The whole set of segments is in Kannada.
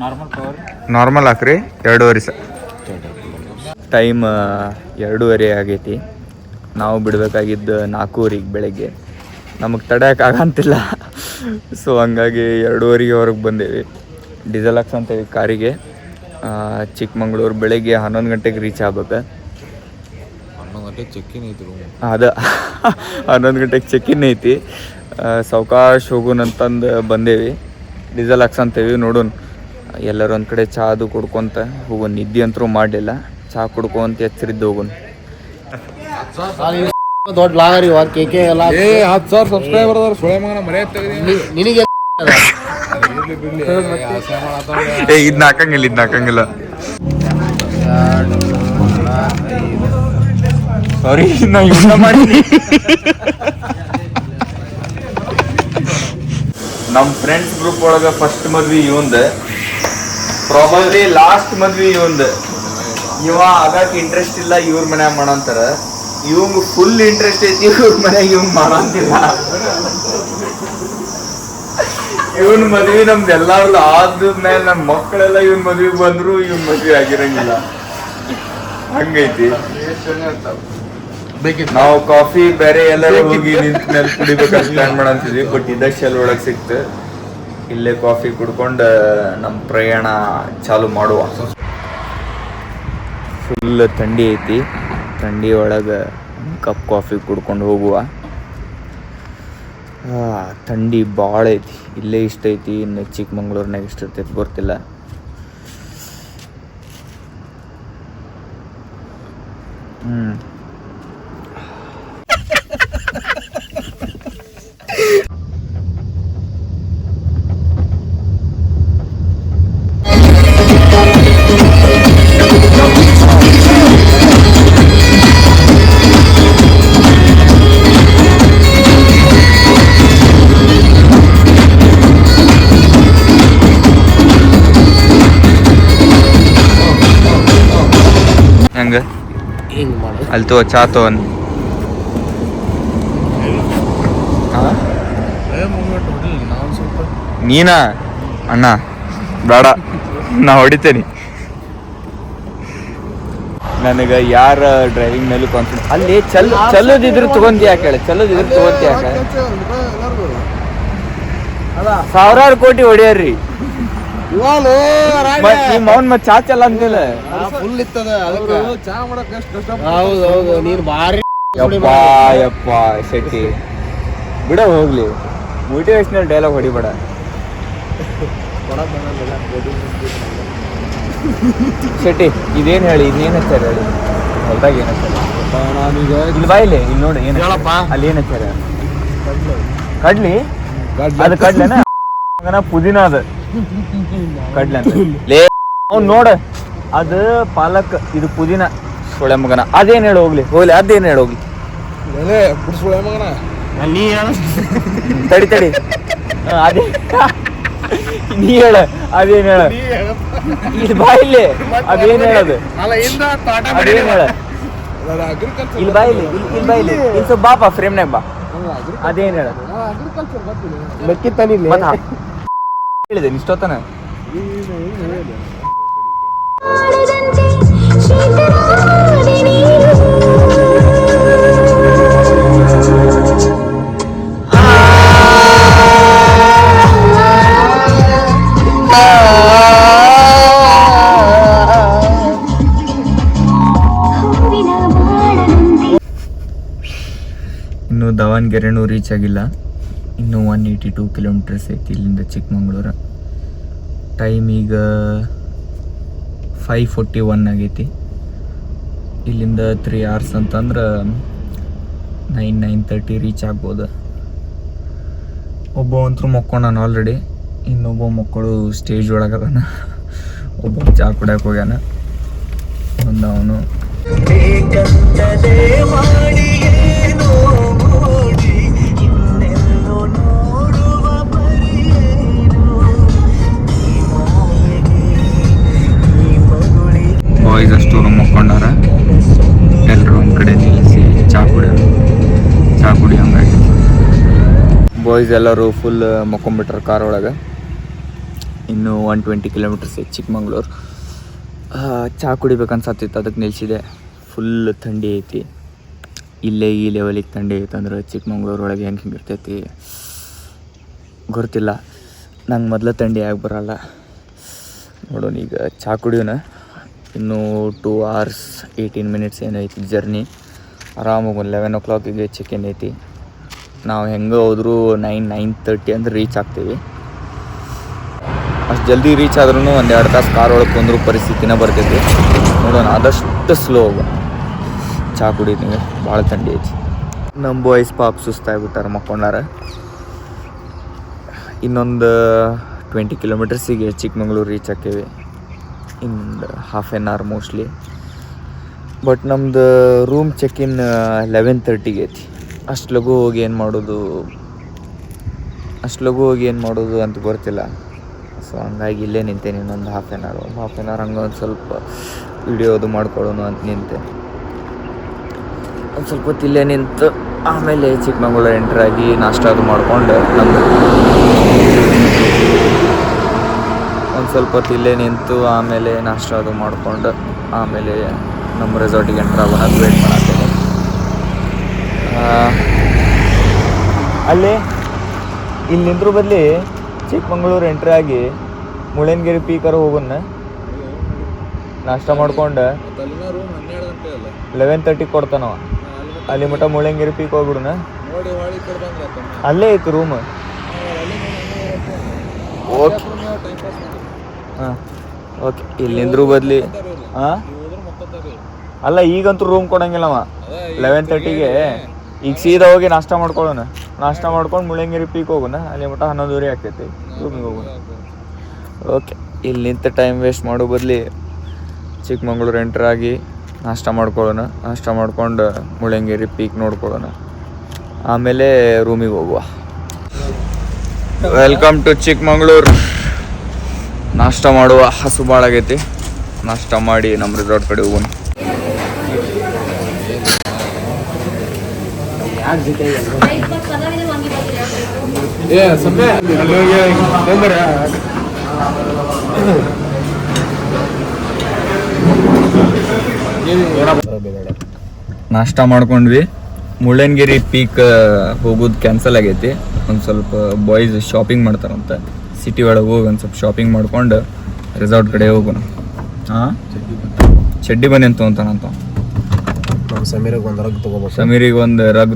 ನಾರ್ಮಲ್ ಹಾಕ್ರಿ 2:30 ಸರ್. ಟೈಮ್ 2:30 ಆಗೈತಿ. ನಾವು ಬಿಡಬೇಕಾಗಿದ್ದು 4:00 ಬೆಳಗ್ಗೆ. ನಮಗೆ ತಡೆಯೋಕ್ಕಾಗಂತಿಲ್ಲ. ಸೊ ಹಂಗಾಗಿ 2:30 ಹೊರಗೆ ಬಂದೇವಿ. ಡೀಸೆಲ್ ಹಾಕ್ಸಂತೇವಿ ಕಾರಿಗೆ. ಚಿಕ್ಕಮಂಗ್ಳೂರು ಬೆಳಗ್ಗೆ 11 ಗಂಟೆಗೆ ರೀಚ್ ಆಗ್ಬೇಕು. 11 ಗಂಟೆಗೆ ಚೆಕ್ಕಿನ್ ಐತಿ ರೂಮ್. ಅದ 11 ಗಂಟೆಗೆ ಚೆಕ್ಕಿನ್ ಐತಿ. ಸಾವ್ಕಾಶ ಹೋಗೋಣಂತಂದು ಬಂದೇವಿ. ಡೀಸೆಲ್ ಹಾಕ್ಸಂತೇವಿ. ನೋಡೋಣ ಎಲ್ಲರೂ ಒಂದು ಕಡೆ ಚಹಾ ಅದು ಕುಡ್ಕೊತ ಹೋಗೋಣ. ನಿದ್ದೆ ಅಂತರೂ ಮಾಡಲಿಲ್ಲ. ಚಹಾ ಕುಡ್ಕೊಂತ ಎಚ್ಚರಿದ್ದು ಹೋಗೋಣ. ದೊಡ್ಡ ಲಾಗರಿ ಕೇಕೆ ಎಲ್ಲ 10,000 ಸಬ್ಸ್ಕ್ರೈಬರ್ ಅದಾರ. ಸುಳೆ ಮಗನ ಮರ್ಯಾದೆ ನಿನಗೆ ಇದನ್ನ ಹಾಕಂಗಿಲ್ಲ ಸಾರಿ ನಾ ಯೂಸ್ ಮಾಡಿ. ನಮ್ಮ ಫ್ರೆಂಡ್ಸ್ ಗ್ರೂಪ್ ಒಳಗೆ ಫಸ್ಟ್ ಮದ್ವಿ ಇವಂದ, ಪ್ರಾಬಬ್ಲಿ ಲಾಸ್ಟ್ ಮದ್ವಿ ಇವಂದ. ಇವ ಆಗಕ್ಕೆ ಇಂಟ್ರೆಸ್ಟ್ ಇಲ್ಲ, ಇವ್ರ ಮನ್ಯಾಗ ಮಾಡಂತಾರ. ಇವಂಗ ಫುಲ್ ಇಂಟ್ರೆಸ್ಟ್ ಐತಿ, ಇವ್ರ ಮನ್ಯಾಗ ಇವಂಗ ಮಾಡಂತಿಲ್ಲ. ಇವನ್ ಮದ್ವಿ ನಮ್ದು ಎಲ್ಲಾರು ಆದ್ಮೇಲೆ ನಮ್ಮ ಮಕ್ಕಳೆಲ್ಲ ಇವನ್ ಮದ್ವಿಗೆ ಬಂದ್ರು ಇವನ್ ಮದ್ವಿ ಆಗಿರಂಗಿಲ್ಲ. ಹಂಗೈತಿ. ನಾವು ಕಾಫಿ ಬೇರೆ ಎಲ್ಲರೂ ಹೋಗಿ ನಿಂತ ಮೇಲೆ ಕುಡಿಬೇಕಂತ ಪ್ಲಾನ್ ಮಾಡಂತಿದ್ವಿ. ಬಟ್ ಇಂಡಸ್ಟ್ರಿಯಲ್ ಒಳಗೆ ಸಿಕ್ತು. ಇಲ್ಲೇ ಕಾಫಿ ಕುಡ್ಕೊಂಡು ನಮ್ಮ ಪ್ರಯಾಣ ಚಾಲು ಮಾಡುವ. ಫುಲ್ ಥಂಡಿ ಐತಿ. ಥಂಡಿ ಒಳಗೆ ಕಪ್ ಕಾಫಿ ಕುಡ್ಕೊಂಡು ಹೋಗುವ. ಥಂಡಿ ಭಾಳ ಐತಿ. ಇಲ್ಲೇ ಇಷ್ಟ ಐತಿ, ಇನ್ನು ಚಿಕ್ಕಮಂಗ್ಳೂರ್ನಾಗ ಇಷ್ಟ ಇರ್ತೈತಿ ಗೊತ್ತಿಲ್ಲ. ಹೆಂಗ ಅಲ್ಲಿ ತೋ ಚಾ ತೋನ್ ನೀನಾ ಅಣ್ಣ ಬೇಡ, ನಾ ಹೊಡಿತೇನಿ. ನನಗೆ ಯಾರ ಡ್ರೈವಿಂಗ್ ಮೇಲೂ ಕಾನ್ಫಿಡೆನ್ಸ್. ಅಲ್ಲಿ ಚಲ್ಲೋದಿದ್ರು ತಗೊಂತಿ ಯಾಕೆ ಹೇಳಿ? ಚಲ್ಲೋದಿದ್ರು ತಗೊಂತಿ ಯಾಕೆ? ಸಾವಿರಾರು ಕೋಟಿ ಹೊಡಿಯಾರ್ರಿ. ಮೌನ್ ಮತ್ ಚಾ ಚಲ್ಲ ಅಂತಿಲ್ಲ. ಫುಲ್ ಇತ್ತದ ಚಾ ಮಾಡಕ್ ಹೌದು ನೀನು ಭಾರಿ ಯಪ್ಪ ಶೆಟ್ಟಿ ಬಿಡ ಹೋಗ್ಲಿ. Motivational dialogue ಹೊಡಿಬೇಡ. ಶೆಟ್ಟಿ ಇದೇನು ಹೇಳಿ, ಇನ್ನೇನು ಹಚ್ಚಾರ ಹೇಳಿ? ಹೊಲ್ದಾಗ ಏನು ಹಚ್ಚಾರ? ಇಲ್ಲಿ ಬಾಯಿಲೆ ಇಲ್ಲಿ ನೋಡಿ ಏನು ಅಲ್ಲಿ ಏನು ಹಚ್ಚಾರ? ಕಡ್ಲಿ. ಅದು ಕಡ್ಲೆನ ಪುದೀನ ಅದ ಕಡ್ಲೆ ಅಂತ ಲೇ ಅವ್ನು ನೋಡ. ಅದು ಪಾಲಕ್, ಇದು ಪುದೀನ. ಸೊಳೆ ಮಗನ ಅದೇನು ಹೇಳಿ ಹೋಗ್ಲಿ ಅದೇನು ಹೇಳಿ ಹೋಗ್ಲಿ. ತಡಿ ಅದೇ ನೀ ಹೇಳ ಅದೇನು ಹೇಳ. ಇಲ್ಲಿ ಬಾಯಿಲೆ ಅದೇನು ಹೇಳೋದು? ಅದೇನು ಹೇಳ? ಇಲ್ಲಿ ಬಾಯಿಲಿ ಇಲ್ಲಿ ಸ್ವಲ್ಪ ಬಾಪ ಫ್ರೇಮ್ನಾಗ ಬಾ. ಅದೇನು ಹೇಳ? ಹೇಳಿದೆ ಇಷ್ಟೊತ್ತನ. ಇನ್ನು ದಾವಣಗೆರೆನೂ ರೀಚ್ ಆಗಿಲ್ಲ. ಇನ್ನೂ 182 ಕಿಲೋಮೀಟರ್ಸ್ ಐತಿ ಇಲ್ಲಿಂದ ಚಿಕ್ಕಮಂಗ್ಳೂರು. ಟೈಮ್ ಈಗ 5:41 ಆಗೈತಿ. ಇಲ್ಲಿಂದ 3 hours ಅಂತಂದ್ರೆ 9:30 ರೀಚ್ ಆಗ್ಬೋದು. ಒಬ್ಬ ಅಂತೂ ಮಕ್ಕೊಂಡಾನ ಆಲ್ರೆಡಿ. ಇನ್ನೊಬ್ಬ ಮಕ್ಕಳು ಸ್ಟೇಜ್ ಒಳಗದಾನ. ಒಬ್ಬ ಚಾ ಕುಡಿಯಕ್ಕೆ ಹೋಗ್ಯಾನ. ಒಂದು ಅವನು ಬಾಯ್ಸ್ ಅಷ್ಟು ಮಕ್ಕೊಂಡಾರ. ಎಲ್ಲರೂ ಒಂದು ಕಡೆ ನಿಲ್ಲಿಸಿ ಚಾ ಕುಡಿಯಂಗಾಗಿ ಬಾಯ್ಸ್ ಎಲ್ಲರೂ ಫುಲ್ ಮಕ್ಕೊಂಬಿಟ್ರ ಕಾರ್ ಒಳಗೆ. ಇನ್ನು 120 ಕಿಲೋಮೀಟರ್ಸ್ ಐತೆ ಚಿಕ್ಕಮಂಗ್ಳೂರು. ಚಹಾ ಕುಡಿಬೇಕನ್ಸತ್ತಿತ್ತು, ಅದಕ್ಕೆ ನಿಲ್ಸಿದೆ. ಫುಲ್ ಥಂಡಿ ಐತಿ. ಇಲ್ಲೇ ಈ ಲೆವೆಲಿಗೆ ಥಂಡಿ ಐತೆ ಅಂದ್ರೆ ಚಿಕ್ಕಮಂಗ್ಳೂರು ಒಳಗೆ ಹೆಂಗೆ ಇರ್ತೈತಿ ಗೊತ್ತಿಲ್ಲ. ನಂಗೆ ಮೊದಲು ಥಂಡಿ ಆಗಿ ಬರೋಲ್ಲ. ನೋಡೋಣ ಈಗ ಚಹಾ ಕುಡಿಯೋಣ. ಇನ್ನೂ 2 hours 18 minutes ಏನೈತಿ ಜರ್ನಿ. ಆರಾಮಾಗಿ ಒಂದು 11 o'clock ಚೆಕ್-ಇನ್ ಐತಿ. ನಾವು ಹೆಂಗೆ ಹೋದ್ರೂ 9-9:30 ಅಂದ್ರೆ ರೀಚ್ ಆಗ್ತೀವಿ. ಅಷ್ಟು ಜಲ್ದಿ ರೀಚ್ ಆದ್ರೂ 1-2 ತಾಸು ಕಾರ್ ಒಳಗೆ ಬಂದರೂ ಪರಿಸ್ಥಿತಿನ ಬರ್ತೈತಿ. ನೋಡೋಣ, ಆದಷ್ಟು ಸ್ಲೋ ಚಹಾ ಕುಡಿತೀವಿ. ಭಾಳ ಥಂಡಿ ಐತಿ. ನಮ್ಮ ಬಾಯ್ಸ್ ಪಾಪ ಸುಸ್ತಾಗ್ಬಿಟ್ಟಾರ, ಮಕ್ಕೊಂಡಾರ. ಇನ್ನೊಂದು 20 ಕಿಲೋಮೀಟರ್ಸಿಗೆ ಚಿಕ್ಕಮಂಗ್ಳೂರು ರೀಚ್ ಆಕ್ಕೇವಿ. ಇನ್ನೊಂದು half an hour mostly. But ನಮ್ದು ರೂಮ್ ಚೆಕ್-ಇನ್ 11:30 ಐತಿ. ಅಷ್ಟು ಲಘು ಹೋಗಿ ಏನು ಮಾಡೋದು ಅಂತ ಗೊತ್ತಿಲ್ಲ. ಸೊ ಹಂಗಾಗಿ ಇಲ್ಲೇ ನಿಂತೇನೆ ಇನ್ನೊಂದು ಹಾಫ್ ಆನ್ ಅವರ್ ಹಂಗೆ ಒಂದು ಸ್ವಲ್ಪ ವಿಡಿಯೋ ಅದು ಮಾಡ್ಕೊಳ್ಳೋಣ ಅಂತ ನಿಂತೆ. ಒಂದು ಸ್ವಲ್ಪ ಹೊತ್ತು ಇಲ್ಲೇ ನಿಂತು ಆಮೇಲೆ ಚಿಕ್ಕಮಂಗ್ಳೂರು ಎಂಟ್ರಾಗಿ ನಾಷ್ಟ ಅದು ಮಾಡ್ಕೊಂಡು ಒಂದು ಸ್ವಲ್ಪ ಹೊತ್ತು ಇಲ್ಲೇ ನಿಂತು ಆಮೇಲೆ ನಾಷ್ಟ ಅದು ಮಾಡ್ಕೊಂಡು ಆಮೇಲೆ ನಮ್ಮ ರೆಸಾರ್ಟಿಗೆ ಎಂಟ್ರ್ ಆಗೋಣ ಅಂತ ವೇಟ್ ಮಾಡತ್ತೇನೆ. ಅಲ್ಲಿ ಇಲ್ಲಿ ನಿಂದ್ರ ಬದಲಿ ಚಿಕ್ಕಮಂಗ್ಳೂರು ಎಂಟ್ರಿ ಆಗಿ ಮುಳ್ಳಯ್ಯನಗಿರಿ ಪೀಕರ್ ಹೋಗೋಣ. ನಾಷ್ಟ ಮಾಡ್ಕೊಂಡು 11:30 ಕೊಡ್ತಾನವ. ಅಲ್ಲಿ ಮಟ್ಟ ಮುಳ್ಳಯ್ಯನಗಿರಿ ಪೀಕ್ ಹೋಗ್ಬಿಡೋಣ. ಅಲ್ಲೇ ಐತಿ ರೂಮ್. ಓಕೆ ಹಾಂ ಓಕೆ. ಇಲ್ಲಿ ನಿಂದ್ರು ಬದಲಿ ಹಾಂ ಅಲ್ಲ, ಈಗಂತೂ ರೂಮ್ ಕೊಡಂಗಿಲ್ಲವ 11:30ಗೆ. ಈಗ ಸೀದಾ ಹೋಗಿ ನಾಷ್ಟ ಮಾಡ್ಕೊಳ್ಳೋಣ. ನಾಷ್ಟ ಮಾಡ್ಕೊಂಡು ಮುಳ್ಳಯ್ಯನಗಿರಿ ಪೀಕ್ ಹೋಗೋಣ. ಅಲ್ಲಿ ಮಟ್ಟ 11:30 ಆಗ್ತೈತಿ, ರೂಮಿಗೆ ಹೋಗೋಣ. ಓಕೆ, ಇಲ್ಲಿ ನಿಂತ ಟೈಮ್ ವೇಸ್ಟ್ ಮಾಡೋ ಬದಲಿ ಚಿಕ್ಕಮಂಗ್ಳೂರು ಎಂಟ್ರಾಗಿ ನಾಷ್ಟ ಮಾಡ್ಕೊಳ್ಳೋಣ. ನಾಷ್ಟ ಮಾಡ್ಕೊಂಡು ಮುಳ್ಳಯ್ಯನಗಿರಿ ಪೀಕ್ ನೋಡ್ಕೊಳ್ಳೋಣ, ಆಮೇಲೆ ರೂಮಿಗೆ ಹೋಗುವ. Welcome to Chikmagalur. ನಾಷ್ಟ ಮಾಡುವ, ಹಸು ಭಾಳ ಆಗೈತಿ. ನಾಷ್ಟ ಮಾಡಿ ನಮ್ಮ ರೆಸಾರ್ಟ್ ಕಡೆ ಹೋಗೋಣ. ನಾಷ್ಟ ಮಾಡ್ಕೊಂಡ್ವಿ. ಮುಳ್ಳಯ್ಯನಗಿರಿ ಪೀಕ್ ಹೋಗೋದು ಕ್ಯಾನ್ಸಲ್ ಆಗೈತಿ. ಒಂದು ಸ್ವಲ್ಪ ಬಾಯ್ಸ್ ಶಾಪಿಂಗ್ ಮಾಡ್ತಾರಂತ. ಸಿಟಿ ಒಳಗೆ ಹೋಗಿ ಒಂದು ಸ್ವಲ್ಪ ಶಾಪಿಂಗ್ ಮಾಡ್ಕೊಂಡು ರೆಸಾರ್ಟ್ ಕಡೆ ಹೋಗೋಣ. ಹಾಂ, ಚಡ್ಡಿ ಬನ್ನಿ ಅಂತ ತೊಗೊಂತಾನಂತ. ಸಮೀರಿಗೆ ಒಂದು ರಗ್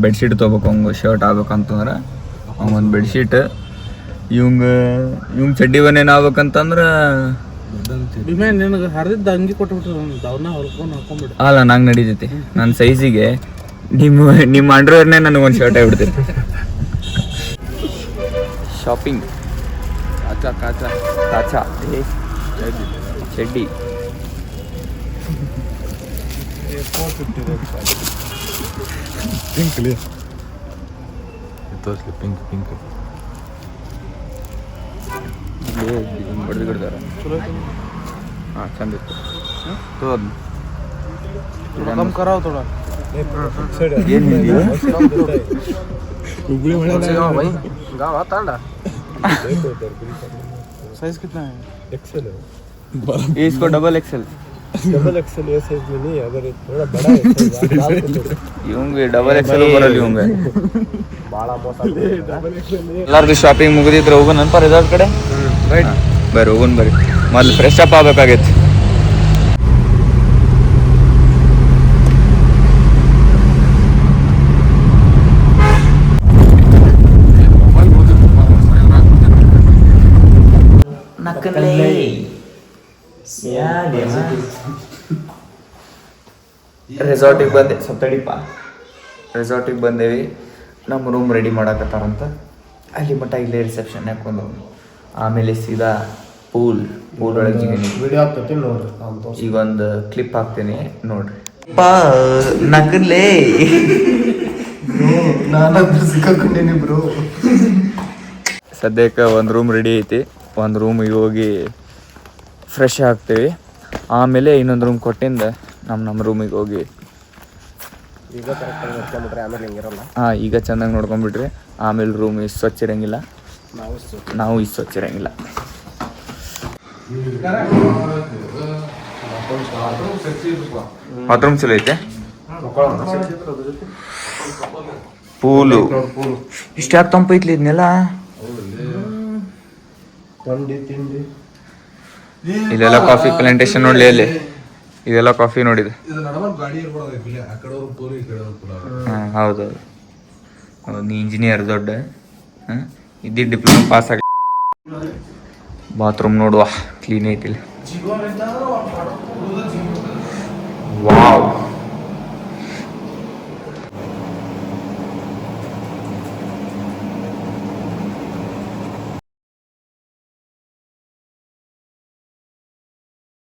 ಬೆಡ್ಶೀಟ್ ತೊಗೋಬೇಕು. ಅವ್ಗೆ ಶರ್ಟ್ ಆಗ್ಬೇಕಂತಂದ್ರೆ ಒಂದು ಬೆಡ್ಶೀಟ್. ಇವಂಗೆ ಚಡ್ಡಿ ಬನ್ನಿ ಆಗ್ಬೇಕಂತಂದ್ರೆ ಅಲ್ಲ, ನಂಗೆ ನಡೀತೈತಿ. ನನ್ನ ಸೈಜಿಗೆ ನಿಮ್ಮ ಅಂಡರ್ವೇರ್ನೇ ನನಗೊಂದು ಶರ್ಟ್ ಆಗಿಬಿಡ್ತೀನಿ. ಶಾಪಿಂಗ್ ಕಾಚಾ ಚಡ್ಡಿ ಪಿಂಕ್ ಬಡ್ದು ಗಿಡ್ದಾರ. ಹಾಂ, ಚಂದ ಇತ್ತು. साइज कितना है? एक्सेल है इसको डबल एक्सेल ये साइज में नहीं, अगर थोड़ा बड़ा है ಇವಂಗೆ ಡಬಲ್ ಎಕ್ಸೆಲ್ ಬರಲ್ಲ. ಇವಂಗೆ ಭಾಳ ಮೋಸ. ಎಲ್ಲಾರ್ದು ಶಾಪಿಂಗ್ ಮುಗಿದಿದ್ರೆ ಹೋಗೋಣ ಅನ್ಪ ರೆಸಾರ್ಟ್ ಕಡೆ. ಬರ್ರಿ ಹೋಗೋಣ, ಬರ್ರಿ. ಮೊದಲು ಫ್ರೆಶ್ ಅಪ್ ಆಗ್ಬೇಕಾಗೈತಿ. ರೆಸಾರ್ಟಿಗೆ ಬಂದೆ. ಸ್ವಲ್ಪ ತಡಿಪ. ರೆಸಾರ್ಟಿಗೆ ಬಂದೇವಿ. ನಮ್ಮ ರೂಮ್ ರೆಡಿ ಮಾಡಕತ್ತಾರಂತ. ಅಲ್ಲಿ ಮಟ್ಟ ಇಲ್ಲೇ ರಿಸೆಪ್ಷನ್ ಹಾಕೊಂಡು ಆಮೇಲೆ ಸೀದಾ ಪೂಲ್ ಒಳಗೆ ಜಿಗಣಿ. ವಿಡಿಯೋ ಆಗ್ತೈತಿ ನೋಡ್ರಿ. ಈಗ ಒಂದು ಕ್ಲಿಪ್ ಹಾಕ್ತೀನಿ ನೋಡ್ರಿ. ನಕಲೇ ಸಿಕ್ಕಾಕೊಂಡೇನಿ ಬ್ರೋ. ಸದ್ಯಕ್ಕೆ ಒಂದು ರೂಮ್ ರೆಡಿ ಐತಿ. ಒಂದು ರೂಮಿಗೆ ಹೋಗಿ ಫ್ರೆಶ್ ಆಗ್ತೀವಿ. ಆಮೇಲೆ ಇನ್ನೊಂದು ರೂಮ್ ಕೊಟ್ಟಿಂದ ನಮ್ಮ ರೂಮಿಗೆ ಹೋಗಿ ಈಗ ಕರೆಕ್ಟಾಗಿ ನೋಡ್ಕೊಂಬಿಟ್ರೆ ಆಮೇಲೆ ಹಿಂಗಿರಲ್ಲ. ಹಾಂ, ಈಗ ಚೆಂದಾಗಿ ನೋಡ್ಕೊಂಬಿಟ್ರಿ ಆಮೇಲೆ ರೂಮ್ ಇಷ್ಟು ಸ್ವಚ್ಛ ಇರೋಂಗಿಲ್ಲ, ನಾವು ಇಷ್ಟು ಸ್ವಚ್ಛ ಇರೋಂಗಿಲ್ಲ. ಬಾತ್ರೂಮ್ ಚಲೋ ಐತೆ ಪೂಲು ಇಷ್ಟ್ಯಾಕೆ ತಂಪೈತ್ಲಿ ಇದನ್ನೆಲ್ಲ ತಿಂಡಿ ಇಲ್ಲೆಲ್ಲ ಕಾಫಿ ಪ್ಲಾಂಟೇಶನ್ ನೋಡ್ಲಿ ಅಲ್ಲಿ ಇದೆಲ್ಲ ಕಾಫಿ ನೋಡಿದೆ ಹಾಂ ಹೌದೌದು ಹೌದು ನೀ ಇಂಜಿನಿಯರ್ ದೊಡ್ಡ ಹಾಂ ಇದ್ದಿದ್ದು ಡಿಪ್ಲೊಮಾ ಪಾಸ್ ಆಗಿ ಬಾತ್ರೂಮ್ ನೋಡುವ ಕ್ಲೀನ್ ಐತಿಲ್ಲ ವಾವ್